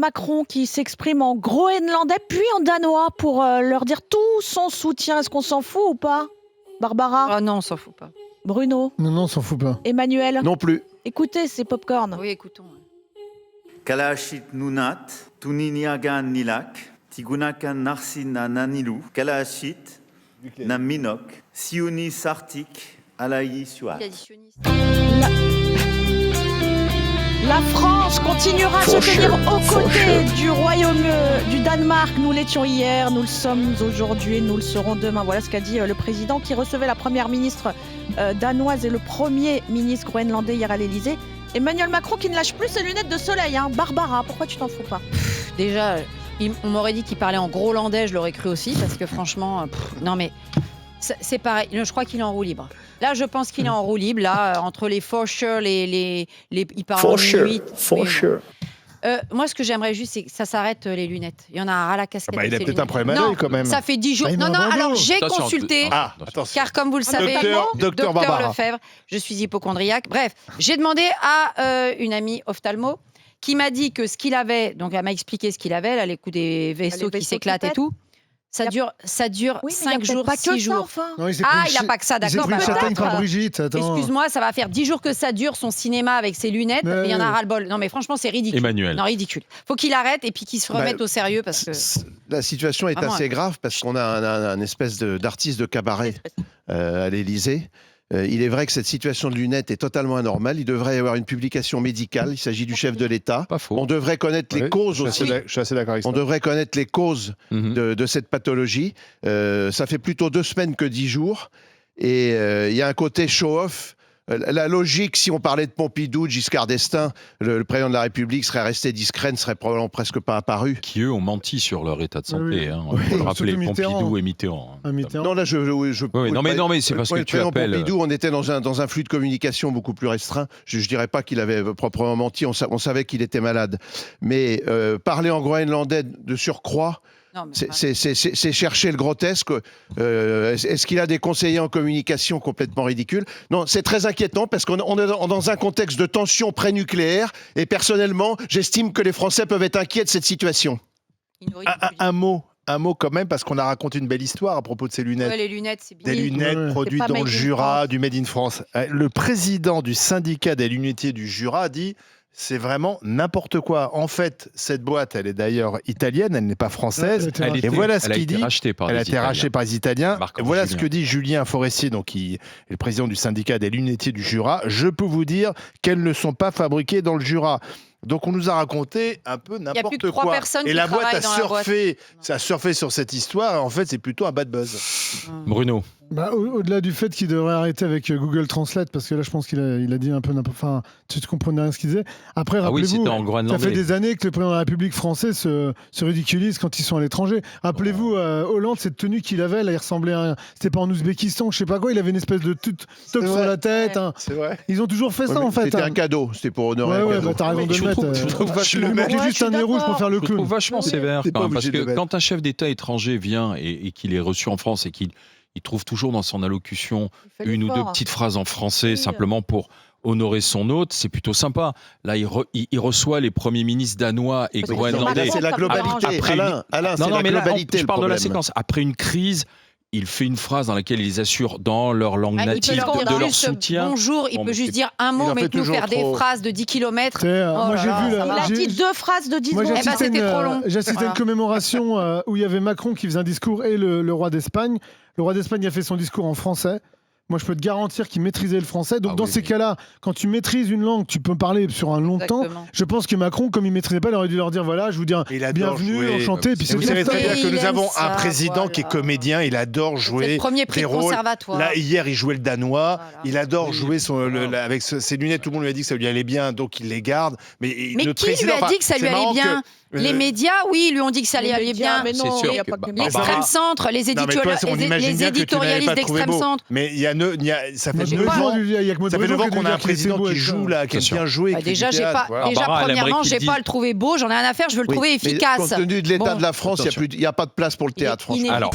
Macron qui s'exprime en groenlandais puis en danois pour leur dire tout son soutien. Est-ce qu'on s'en fout ou pas, Barbara? Ah non, on s'en fout pas. Bruno? Non, on s'en fout pas. Emmanuel? Non plus. Écoutez, c'est Popcorn. Oui, écoutons. Kalashit nunat, tuniniagan nilak, tigunakan narsina nanilu, kalashit, naminok, siuni sartik, alayi suat. La France continuera à se tenir aux côtés du Royaume du Danemark. Nous l'étions hier, nous le sommes aujourd'hui, nous le serons demain. Voilà ce qu'a dit le président qui recevait la première ministre danoise et le premier ministre groenlandais hier à l'Elysée. Emmanuel Macron qui ne lâche plus ses lunettes de soleil. Barbara, pourquoi tu t'en fous pas? Déjà, on m'aurait dit qu'il parlait en groenlandais, je l'aurais cru aussi, parce que franchement, non mais c'est pareil. Je crois qu'il est en roue libre. Là, je pense qu'il est en roue libre. Là, entre les for sure, il parle en inuit. For sure. Moi, ce que j'aimerais juste, c'est que ça s'arrête les lunettes. Il y en a un ras la casquette. Il a peut-être un problème à Non, l'œil quand même. ça fait 10 jours. Non, alors j'ai consulté. Car comme vous le savez, docteur Barbara Lefebvre, je suis hypocondriaque. Bref, j'ai demandé à une amie ophtalmo qui m'a dit que ce qu'il avait, donc elle m'a expliqué ce qu'il avait, là, les coups des vaisseaux qui s'éclatent et tout. Ça dure 5 jours, 6 jours. Enfin. Non, il n'a pas que ça, d'accord. Il a pris une châtaigne par Brigitte. Excuse-moi, ça va faire 10 jours que ça dure son cinéma avec ses lunettes, mais il y en a ras-le-bol. Non, mais franchement, c'est ridicule. Emmanuel. Non, ridicule. Faut qu'il arrête et puis qu'il se remette au sérieux parce que. La situation est assez grave parce qu'on a un espèce d'artiste de cabaret à l'Élysée. Il est vrai que cette situation de lunettes est totalement anormale. Il devrait y avoir une publication médicale. Il s'agit du chef de l'État. Pas faux. On devrait connaître les causes aussi. Je suis assez d'accord avec ça. On devrait connaître les causes de cette pathologie. Ça fait plutôt 2 semaines que 10 jours. Et il y a un côté show-off. La logique, si on parlait de Pompidou, de Giscard d'Estaing, le président de la République serait resté discret, ne serait probablement presque pas apparu. Qui, eux, ont menti sur leur état de santé. Oui. On peut le rappeler, Pompidou et Mitterrand. Mitterrand. Non, là, non, mais c'est parce que tu appelles... Pompidou, on était dans un flux de communication beaucoup plus restreint. Je ne dirais pas qu'il avait proprement menti, on savait qu'il était malade. Mais parler en groenlandais de surcroît... C'est chercher le grotesque. Est-ce qu'il a des conseillers en communication complètement ridicules? Non, c'est très inquiétant parce qu'on est dans un contexte de tension pré-nucléaire et personnellement, j'estime que les Français peuvent être inquiets de cette situation. Un mot quand même, parce qu'on a raconté une belle histoire à propos de ces lunettes. Ouais, les lunettes, c'est bien. Des lunettes produites dans le Jura, du Made in France. Le président du syndicat des lunetiers du Jura a dit... C'est vraiment n'importe quoi. En fait, cette boîte, elle est d'ailleurs italienne, elle n'est pas française. Et voilà ce qu'il dit. Elle a été rachetée par les Italiens. Et voilà ce que dit Julien Forestier, donc qui est le président du syndicat des lunetiers du Jura. Je peux vous dire qu'elles ne sont pas fabriquées dans le Jura. Donc on nous a raconté un peu n'importe quoi. Et la boîte a surfé sur cette histoire. En fait, c'est plutôt un bad buzz. Bruno. Au-delà du fait qu'il devrait arrêter avec Google Translate, parce que là, je pense qu'il a dit un peu n'importe quoi. Enfin, tu ne comprenais rien ce qu'il disait. Après, rappelez-vous, ça fait des années que le président de la République français se ridiculise quand ils sont à l'étranger. Rappelez-vous, Hollande, cette tenue qu'il avait, là, il ressemblait à un... C'était pas en Ouzbékistan, je sais pas quoi, il avait une espèce de toque sur la tête. C'est vrai. Ils ont toujours fait ça, en fait. C'était un cadeau, c'était pour honorer un cadeau. T'as raison de le mettre. J'ai juste un nez rouge pour faire le clown. Vachement sévère, parce que quand un chef d'État étranger vient et qu'il est reçu en France et qu'il trouve toujours dans son allocution une ou 2 petites phrases en français simplement pour honorer son hôte, c'est plutôt sympa. Là, il reçoit les premiers ministres danois et groenlandais. C'est la globalité. Alain, c'est la globalité. Je parle de la séquence. Après une crise, il fait une phrase dans laquelle il les assure dans leur langue native de leur soutien. Bonjour, il peut juste dire un mot, mais nous faire des phrases de 10 km. Moi, il a dit 2 phrases de 10 secondes. C'était trop long. J'ai assisté à une commémoration où il y avait Macron qui faisait un discours et le roi d'Espagne. Le roi d'Espagne a fait son discours en français. Moi, je peux te garantir qu'il maîtrisait le français. Donc, dans ces cas-là, quand tu maîtrises une langue, tu peux parler sur un long temps. Je pense que Macron, comme il ne maîtrisait pas, il aurait dû leur dire voilà, je vous dis bienvenue, enchanté. Puis vous savez très bien que nous avons un président qui est comédien, il adore jouer. C'est le premier prix de conservatoire. Là, hier, il jouait le danois. Il adore jouer avec ses lunettes. Tout le monde lui a dit que ça lui allait bien, donc il les garde. Mais qui lui a dit que ça lui allait bien? Les médias, oui, lui ont dit que ça allait bien. Mais non, l'extrême centre, les éditorialistes d'extrême centre. Mais ça fait 9 ans qu'on a un président qui joue là, qui a bien joué. Déjà, premièrement, j'ai pas à le trouver beau, j'en ai rien à faire, je veux le trouver efficace. Compte tenu de l'état de la France, il n'y a pas de place pour le théâtre, franchement.